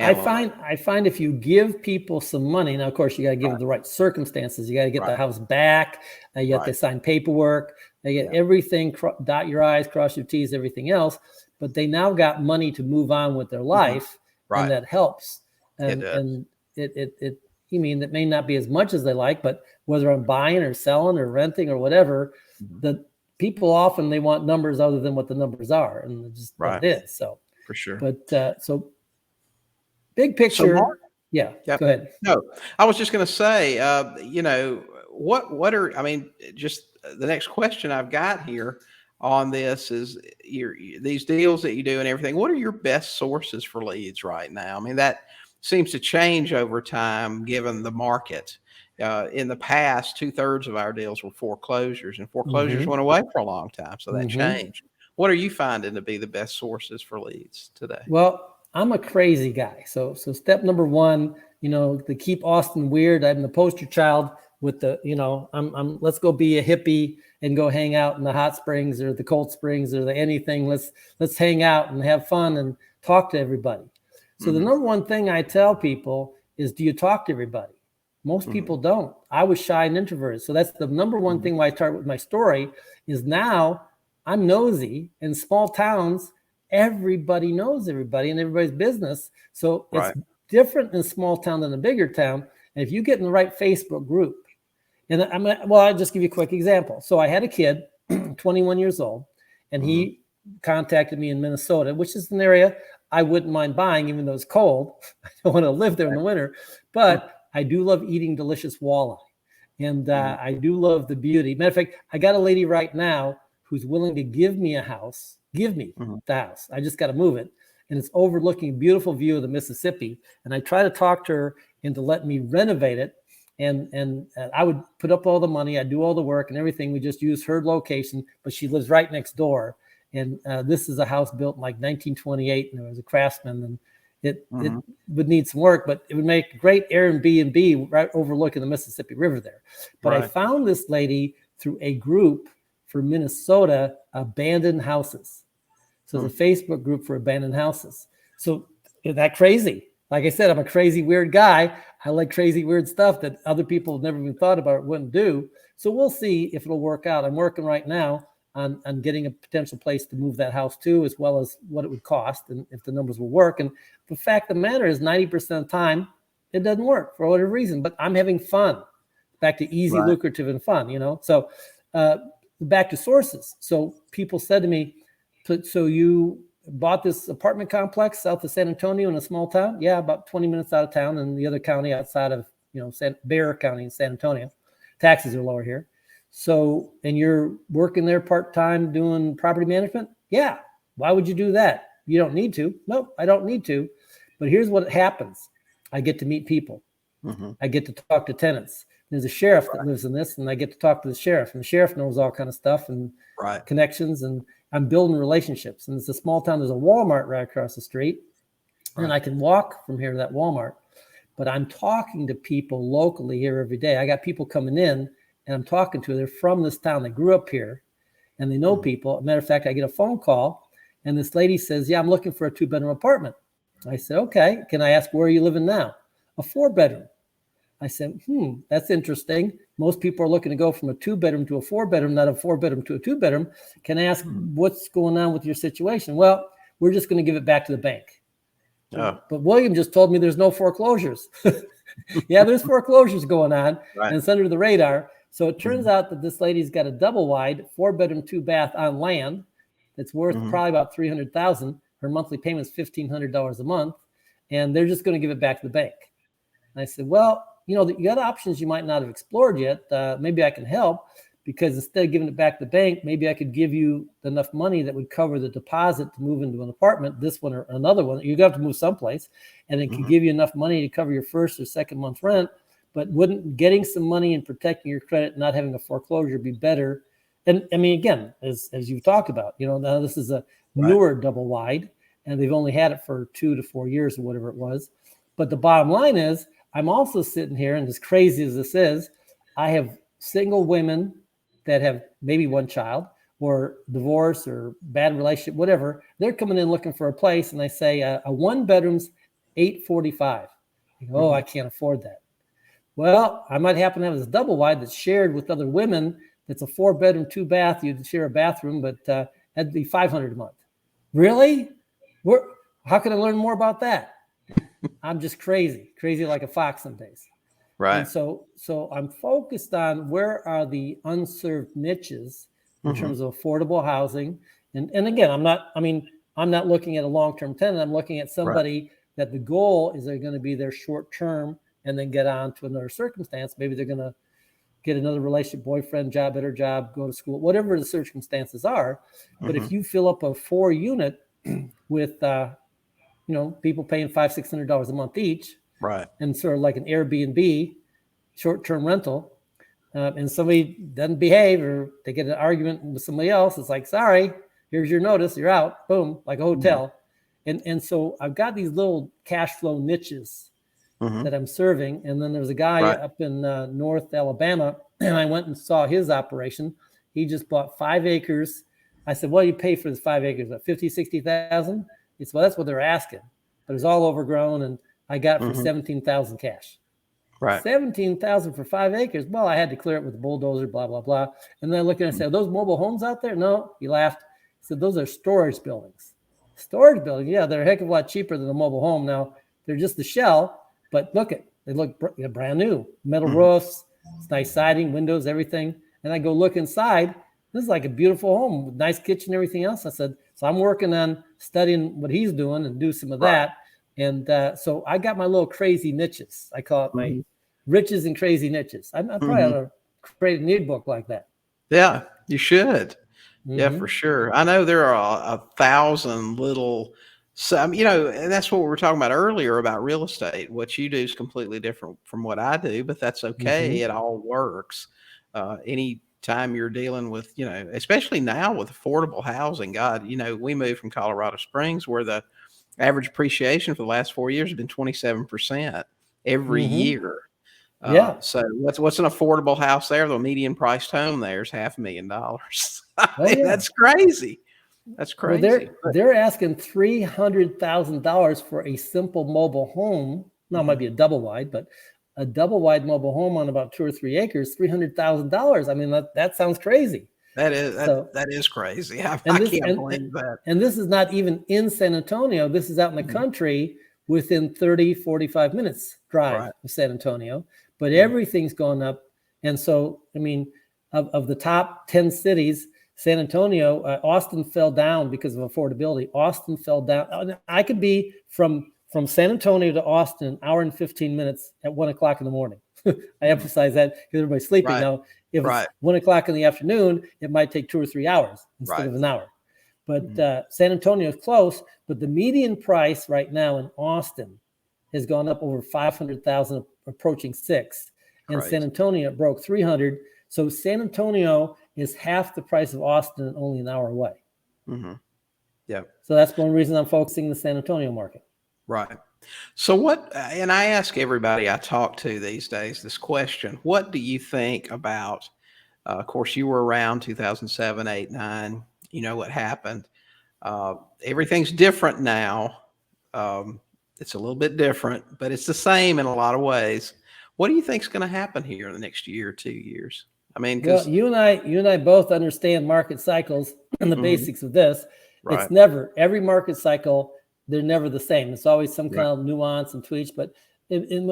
I find if you give people some money, now of course you got to give them the right circumstances. You got to get the house back. You have to sign paperwork. They get everything, dot your I's, cross your T's, everything else. But they now got money to move on with their life, and that helps. And it that may not be as much as they like, but whether I'm buying or selling or renting or whatever, the people often they want numbers other than what the numbers are, and just what it is. So for sure. But so. Big picture. So Mark, go ahead. No, I was just going to say, what are, just the next question I've got here on this is these deals that you do and everything. What are your best sources for leads right now? I mean, that seems to change over time given the market. In the past, 2/3 of our deals were foreclosures, and foreclosures went away for a long time. So that changed. What are you finding to be the best sources for leads today? Well, I'm a crazy guy. So step number one, to keep Austin weird, I'm the poster child with the, let's go be a hippie and go hang out in the hot springs or the cold springs or the anything. Let's hang out and have fun and talk to everybody. So the number one thing I tell people is, do you talk to everybody? Most people don't. I was shy and introverted. So that's the number one thing why I start with my story is now I'm nosy. In small towns, everybody knows everybody and everybody's business. So it's different in a small town than a bigger town. And if you get in the right Facebook group, and I'll just give you a quick example. So I had a kid, 21 years old, and he contacted me in Minnesota, which is an area I wouldn't mind buying, even though it's cold. I don't want to live there in the winter, but I do love eating delicious walleye. And I do love the beauty. Matter of fact, I got a lady right now who's willing to give me a house. Give me the house. I just got to move it. And it's overlooking a beautiful view of the Mississippi. And I try to talk to her into letting me renovate it. And I would put up all the money. I'd do all the work and everything. We just use her location, but she lives right next door. And this is a house built in like 1928. And there was a craftsman, and it would need some work, but it would make a great Airbnb right overlooking the Mississippi River there. But I found this lady through a group for Minnesota abandoned houses. So it's a Facebook group for abandoned houses. So is that crazy? Like I said, I'm a crazy, weird guy. I like crazy, weird stuff that other people have never even thought about or wouldn't do. So we'll see if it'll work out. I'm working right now on getting a potential place to move that house to, as well as what it would cost and if the numbers will work. And the fact of the matter is 90% of the time, it doesn't work for whatever reason, but I'm having fun. Back to easy, lucrative, and fun, So back to sources. So people said to me, so you bought this apartment complex south of San Antonio in a small town? Yeah, about 20 minutes out of town in the other county outside of, Bexar County in San Antonio. Taxes are lower here. So, and you're working there part-time doing property management? Yeah. Why would you do that? You don't need to. Nope, I don't need to. But here's what happens. I get to meet people. I get to talk to tenants. There's a sheriff that lives in this, and I get to talk to the sheriff, and the sheriff knows all kind of stuff and connections, and I'm building relationships. And it's a small town. There's a Walmart right across the street, and I can walk from here to that Walmart, but I'm talking to people locally here every day. I got people coming in, and I'm talking to them. They're from this town. They grew up here, and they know people. As a matter of fact, I get a phone call, and this lady says, yeah, I'm looking for a 2-bedroom apartment. I said, okay, can I ask where are you living now? A 4-bedroom. I said, that's interesting. Most people are looking to go from a 2-bedroom to a 4-bedroom, not a 4-bedroom to a 2-bedroom. Can I ask what's going on with your situation? Well, we're just going to give it back to the bank. Oh. But William just told me there's no foreclosures. Yeah, there's foreclosures going on, and it's under the radar. So it turns out that this lady's got a double wide 4-bedroom, 2-bath on land that's worth probably about $300,000. Her monthly payment is $1,500 a month, and they're just going to give it back to the bank. And I said, well, you got options you might not have explored yet. Maybe I can help, because instead of giving it back to the bank, maybe I could give you enough money that would cover the deposit to move into an apartment, this one or another one. You'd have to move someplace, and it could give you enough money to cover your first or second month rent. But wouldn't getting some money and protecting your credit, not having a foreclosure, be better? And I mean, again, as you've talked about, now this is a newer double wide, and they've only had it for 2 to 4 years or whatever it was. But the bottom line is, I'm also sitting here, and as crazy as this is, I have single women that have maybe one child or divorce or bad relationship, whatever. They're coming in looking for a place, and I say a 1-bedroom's $845. Oh, I can't afford that. Well, I might happen to have this double wide that's shared with other women. That's a 4-bedroom, 2-bath. You'd share a bathroom, but that'd be $500 a month. Really? How can I learn more about that? I'm just crazy like a fox some days. Right. And so I'm focused on where are the unserved niches in terms of affordable housing. And again, I'm not looking at a long-term tenant. I'm looking at somebody that the goal is they're going to be there short-term and then get on to another circumstance. Maybe they're going to get another relationship, boyfriend, job, better job, go to school, whatever the circumstances are. But if you fill up a 4-unit with, people paying $500-$600 a month each, and sort of like an Airbnb, short-term rental, and somebody doesn't behave or they get an argument with somebody else, it's like, sorry, here's your notice, you're out, boom, like a hotel. And so I've got these little cash flow niches that I'm serving. And then there's a guy up in North Alabama, and I went and saw his operation. He just bought 5 acres. I said, what do you pay for this 5 acres? About 50, 60,000? He said, well, that's what they're asking. But it's all overgrown, and I got it for 17,000 cash. Right. 17,000 for 5 acres. Well, I had to clear it with a bulldozer, blah, blah, blah. And then I looked at it and said, are those mobile homes out there? No. He laughed. He said, those are storage buildings. Storage buildings, yeah, they're a heck of a lot cheaper than a mobile home. Now, they're just the shell, but they look brand new. Metal roofs, it's nice siding, windows, everything. And I go look inside. This is like a beautiful home with nice kitchen, everything else. I said, so I'm working on studying what he's doing and do some of that. And so I got my little crazy niches. I call it my riches and crazy niches. I probably ought to create a new book like that. Yeah, you should. Yeah, for sure. I know there are 1,000 little, and that's what we were talking about earlier about real estate. What you do is completely different from what I do, but that's okay. It all works. Any time you're dealing with, especially now with affordable housing, God, we moved from Colorado Springs where the average appreciation for the last 4 years has been 27% every year. So what's an affordable house there? The median priced home there is $500,000. That's crazy. That's Well, crazy. they're asking $300,000 for a simple mobile home. Now, it might be a double wide, but a double wide mobile home on about 2 or 3 acres, $300,000. I mean, that sounds crazy. That is So, that is crazy. I and this can't believe that. and this is not even in San Antonio. This is out in the country within 30, 45 minutes drive of San Antonio. But everything's gone up. And so, I mean, of the top 10 cities, San Antonio, Austin fell down because of affordability. Austin fell down. I could be from San Antonio to Austin, an hour and 15 minutes at 1 o'clock in the morning. I emphasize that because everybody's sleeping now. If it's 1 o'clock in the afternoon, it might take 2 or 3 hours instead of an hour. But San Antonio is close. But the median price right now in Austin has gone up over 500,000, approaching 6. And San Antonio broke 300. So San Antonio is half the price of Austin and only an hour away. Yeah. So that's one reason I'm focusing on the San Antonio market. Right. So what, and I ask everybody I talk to these days this question: what do you think about, of course, you were around 2007, 8, 9, you know what happened. Everything's different now. It's a little bit different, but it's the same in a lot of ways. What do you think is going to happen here in the next year or 2 years? I mean, well, you and I both understand market cycles and the basics of this. Right. It's never, every market cycle, they're never the same. It's always some kind of nuance and tweaks. But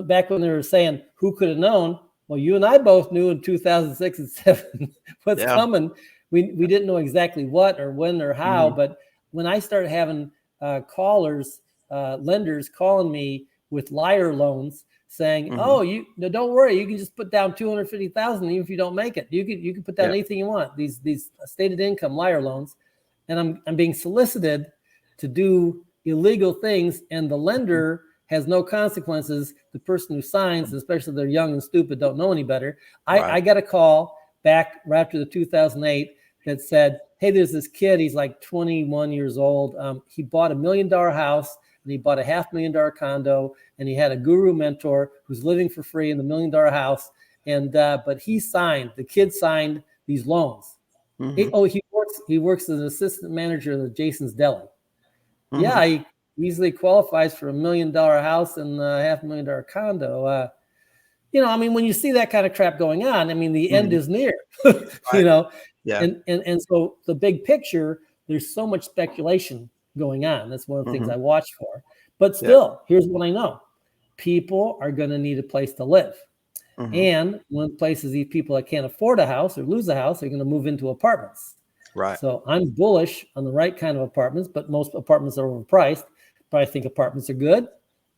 back when they were saying, who could have known? Well, you and I both knew in 2006 and 2007 what's coming. We didn't know exactly what or when or how. But when I started having lenders calling me with liar loans, saying, "Oh, don't worry, you can just put down 250,000 even if you don't make it. You can put down anything you want." These stated income liar loans, and I'm being solicited to do illegal things, and the lender has no consequences. The person who signs, especially if they're young and stupid, don't know any better. I got a call back right after the 2008 that said, "Hey, there's this kid. He's like 21 years old. He bought $1 million house." And he bought a $500,000 condo, and he had a guru mentor who's living for free in the $1 million house. And but the kid signed these loans. He works as an assistant manager of the Jason's Deli. Yeah, he easily qualifies for $1 million house and a $500,000 condo. I mean, when you see that kind of crap going on, I mean, the end is near. And so the big picture, there's so much speculation going on. That's one of the things I watch for. But still, here's what I know. People are going to need a place to live. And one of the places these people that can't afford a house or lose a house are going to move into apartments. Right. So I'm bullish on the right kind of apartments, but most apartments are overpriced. But I think apartments are good.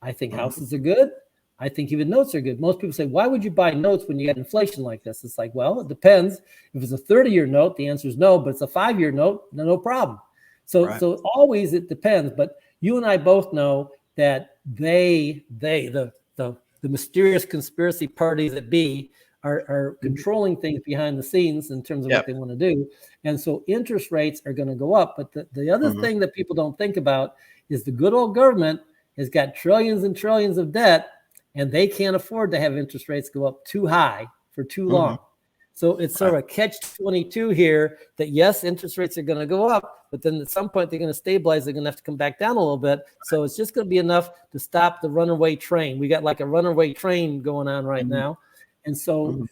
I think houses are good. I think even notes are good. Most people say, why would you buy notes when you get inflation like this? It's like, well, it depends. If it's a 30-year note, the answer is no. But it's a 5-year note, no problem. So always it depends. But you and I both know that the mysterious conspiracy parties that be are controlling things behind the scenes in terms of what they want to do. And so interest rates are going to go up. But the other thing that people don't think about is the good old government has got trillions and trillions of debt, and they can't afford to have interest rates go up too high for too long. So it's sort of a catch-22 here that, yes, interest rates are going to go up, but then at some point they're going to stabilize. They're going to have to come back down a little bit. So it's just going to be enough to stop the runaway train. We got like a runaway train going on right now. And so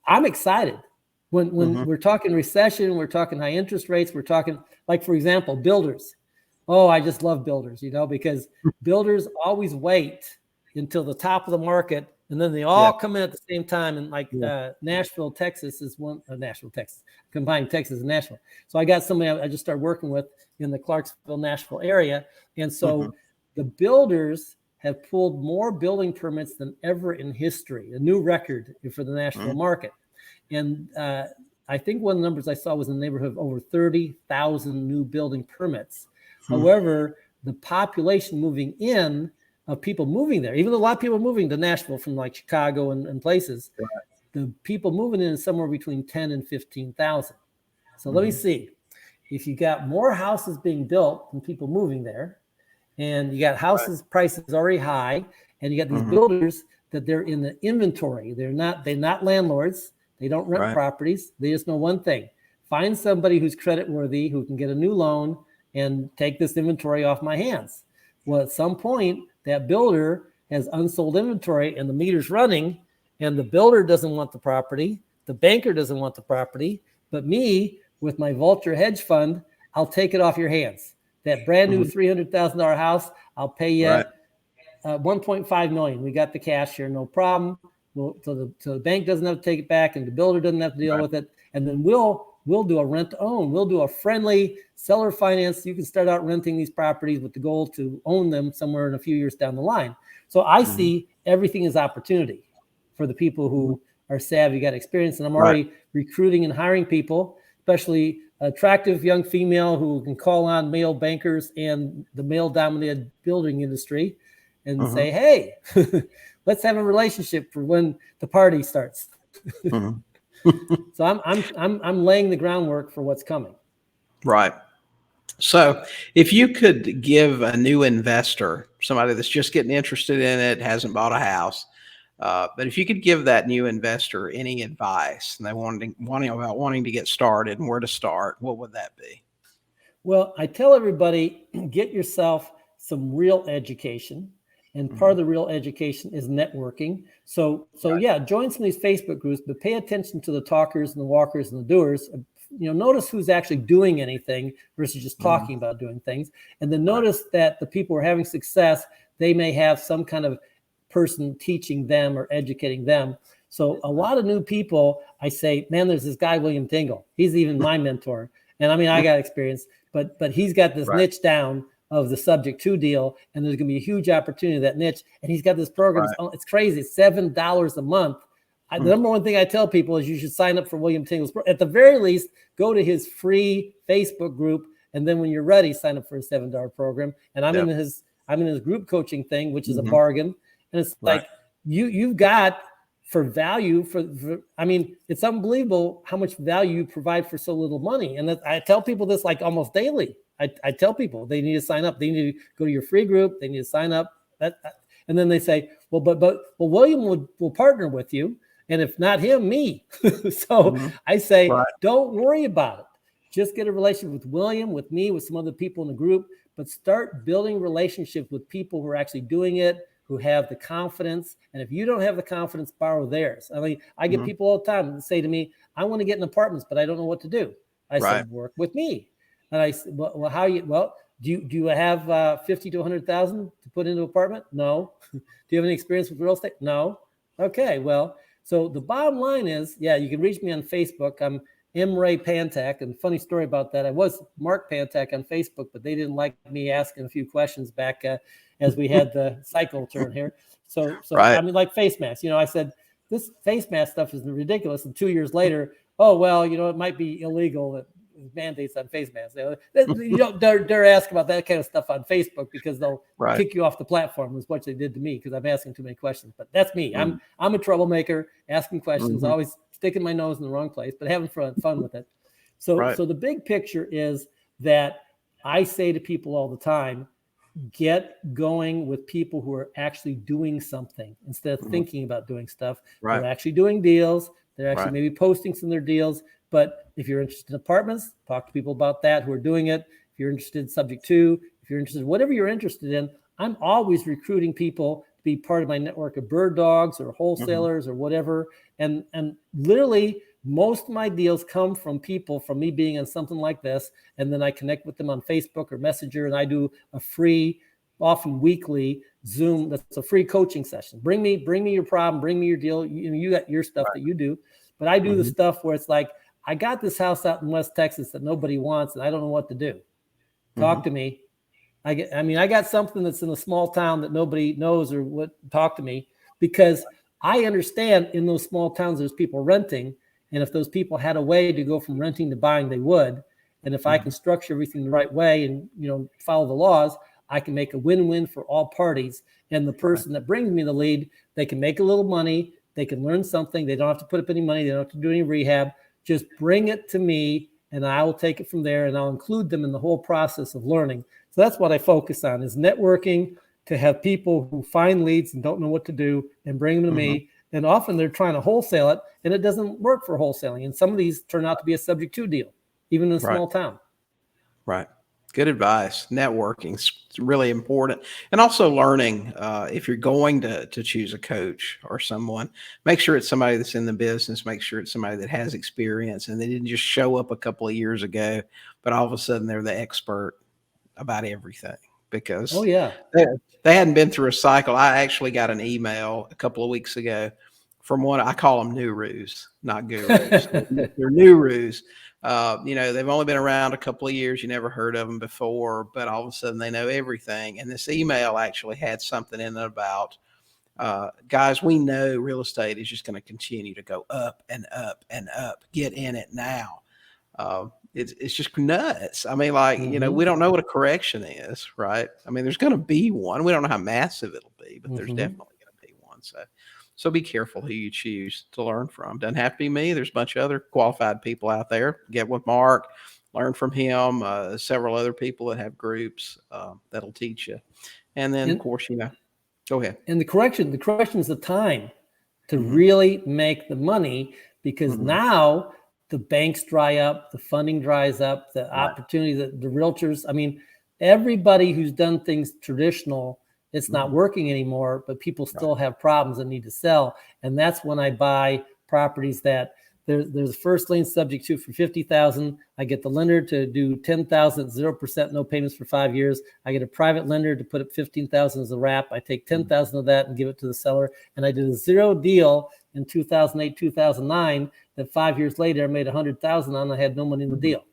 I'm excited. When we're talking recession, we're talking high interest rates, we're talking, like, for example, builders. Oh, I just love builders, because builders always wait until the top of the market, and then they all come in at the same time. And like Nashville, Texas is one. Nashville, Texas, combined Texas and Nashville. So I got somebody I just started working with in the Clarksville, Nashville area, and so the builders have pulled more building permits than ever in history, a new record for the Nashville market. And I think one of the numbers I saw was in the neighborhood of over 30,000 new building permits. However, the population moving in of people moving there, even though a lot of people are moving to Nashville from like Chicago and places, the people moving in is somewhere between 10 and 15,000. So let me see. If you got more houses being built than people moving there, and you got houses prices already high, and you got these builders that they're in the inventory. They're not landlords. They don't rent properties. They just know one thing: find somebody who's credit worthy, who can get a new loan and take this inventory off my hands. Well, at some point, that builder has unsold inventory and the meter's running, and the builder doesn't want the property. The banker doesn't want the property, but me with my vulture hedge fund, I'll take it off your hands. That brand new $300,000 house, I'll pay you $1.5 million. We got the cash here, no problem. So the bank doesn't have to take it back, and the builder doesn't have to deal with it. And then we'll do a rent to own. We'll do a friendly seller finance. You can start out renting these properties with the goal to own them somewhere in a few years down the line. So I see everything as opportunity for the people who are savvy, got experience. And I'm already recruiting and hiring people, especially attractive young female who can call on male bankers and the male dominated building industry and say, hey, let's have a relationship for when the party starts. So I'm laying the groundwork for what's coming. Right. So if you could give a new investor, somebody that's just getting interested in it, hasn't bought a house, but if you could give that new investor any advice and they wanting to get started and where to start, what would that be? Well, I tell everybody, get yourself some real education. And part of the real education is networking. So yeah, join some of these Facebook groups, but pay attention to the talkers and the walkers and the doers. Notice who's actually doing anything versus just talking about doing things. And then notice that the people who are having success, they may have some kind of person teaching them or educating them. So a lot of new people, I say, man, there's this guy, William Tingle. He's even my mentor. And I mean, I got experience, but he's got this niche down of the subject to deal, and there's going to be a huge opportunity in that niche. And he's got this program. It's crazy. It's $7 a month. The number one thing I tell people is you should sign up for William Tingle's. At the very least, go to his free Facebook group, and then when you're ready, sign up for a $7 program. And I'm in his group coaching thing, which is a bargain. And it's like you've got for value for I mean, it's unbelievable how much value you provide for so little money. And I tell people this like almost daily. I tell people they need to sign up. They need to go to your free group. They need to sign up. And then they say, well, but William will partner with you. And if not him, me. So I say, don't worry about it. Just get a relationship with William, with me, with some other people in the group, but start building relationships with people who are actually doing it, who have the confidence. And if you don't have the confidence, borrow theirs. I mean, I get people all the time that say to me, I want to get in apartments, but I don't know what to do. I said, work with me. And I said, well, do you have 50 to 100,000 to put into an apartment? No. Do you have any experience with real estate? No. Okay. Well, so the bottom line is, you can reach me on Facebook. I'm M. Ray Pantak. And funny story about that. I was Mark Pantak on Facebook, but they didn't like me asking a few questions back as we had the cycle turn here. So I mean, like face masks, I said, this face mask stuff is ridiculous. And 2 years later, oh, well, it might be illegal that mandates on face masks. You don't dare ask about that kind of stuff on Facebook because they'll kick you off the platform, is what they did to me because I'm asking too many questions. But that's me. I'm a troublemaker, asking questions, always sticking my nose in the wrong place, but having fun with it. So the big picture is that I say to people all the time, get going with people who are actually doing something instead of thinking about doing stuff. They're actually doing deals. They're actually maybe posting some of their deals. But if you're interested in apartments, talk to people about that who are doing it. If you're interested in subject to, if you're interested in whatever you're interested in, I'm always recruiting people to be part of my network of bird dogs or wholesalers or whatever. And literally most of my deals come from people from me being on something like this. And then I connect with them on Facebook or Messenger, and I do a free, often weekly Zoom. That's a free coaching session. Bring me your problem, bring me your deal. You got your stuff that you do, but I do the stuff where it's like, I got this house out in West Texas that nobody wants, and I don't know what to do. Talk to me. I got something that's in a small town that nobody knows or what. Talk to me, because I understand in those small towns there's people renting, and if those people had a way to go from renting to buying, they would. And if I can structure everything the right way and follow the laws, I can make a win-win for all parties. And the person that brings me the lead, they can make a little money, they can learn something, they don't have to put up any money, they don't have to do any rehab. Just bring it to me and I will take it from there, and I'll include them in the whole process of learning. So that's what I focus on, is networking, to have people who find leads and don't know what to do and bring them to me. And often they're trying to wholesale it and it doesn't work for wholesaling. And some of these turn out to be a subject to deal, even in a small town. Right. Good advice. Networking is really important. And also learning, if you're going to choose a coach or someone, make sure it's somebody that's in the business, make sure it's somebody that has experience and they didn't just show up a couple of years ago, but all of a sudden they're the expert about everything Oh because yeah. they hadn't been through a cycle. I actually got an email a couple of weeks ago from one, I call them gurus, not gurus. They're gurus. They've only been around a couple of years. You never heard of them before, but all of a sudden they know everything. And this email actually had something in it about, guys, we know real estate is just going to continue to go up and up and up. Get in it now. It's just nuts. I mean, we don't know what a correction is, right? I mean, there's going to be one. We don't know how massive it'll be, but there's definitely going to be one. So be careful who you choose to learn from. Doesn't have to be me. There's a bunch of other qualified people out there. Get with Mark, learn from him, several other people that have groups that'll teach you. And then, of course, go ahead. And the correction is the time to really make the money, because now the banks dry up, the funding dries up, the opportunity, the realtors. I mean, everybody who's done things traditional, it's not working anymore, but people still have problems and need to sell. And that's when I buy properties that there's a first lien subject to for $50,000. I get the lender to do $10,000 at 0%, no payments for 5 years. I get a private lender to put up $15,000 as a wrap. I take $10,000 of that and give it to the seller. And I did a zero deal in 2008, 2009 that 5 years later I made $100,000 on. I had no money in the deal.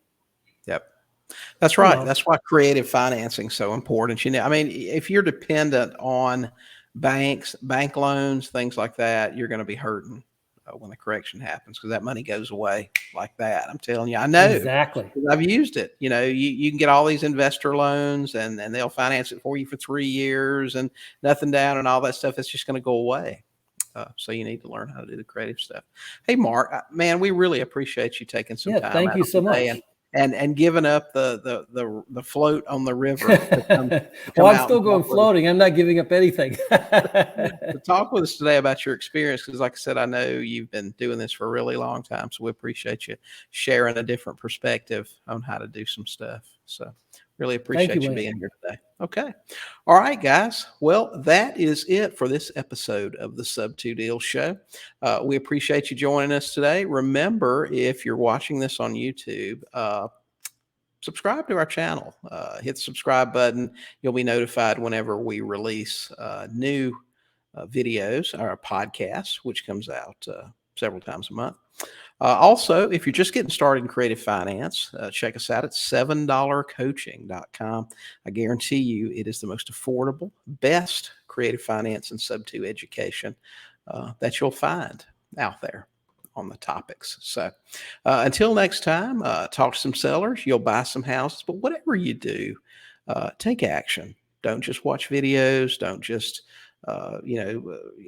Yep. That's right. That's why creative financing is so important. I mean, if you're dependent on banks, bank loans, things like that, you're going to be hurting when the correction happens, because that money goes away like that. I'm telling you, I know. Exactly. I've used it. You can get all these investor loans and they'll finance it for you for 3 years and nothing down and all that stuff. It's just going to go away. So you need to learn how to do the creative stuff. Hey, Mark, man, we really appreciate you taking some time. Thank you so much. And giving up the float on the river. Well, I'm still going floating. I'm not giving up anything. To talk with us today about your experience, because like I said, I know you've been doing this for a really long time. So we appreciate you sharing a different perspective on how to do some stuff. So really appreciate you being here today. Okay. All right, guys. Well, that is it for this episode of the Sub2Deals show. We appreciate you joining us today. Remember, if you're watching this on YouTube, subscribe to our channel. Hit the subscribe button. You'll be notified whenever we release new videos, our podcast, which comes out several times a month. Also, if you're just getting started in creative finance, check us out at $7coaching.com. I guarantee you it is the most affordable, best creative finance and Sub2 education that you'll find out there on the topics. So until next time, talk to some sellers, you'll buy some houses, but whatever you do, take action. Don't just watch videos. Don't just, download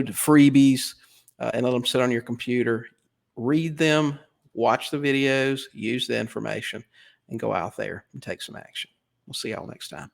freebies and let them sit on your computer. Read them, watch the videos, use the information, and go out there and take some action. We'll see y'all next time.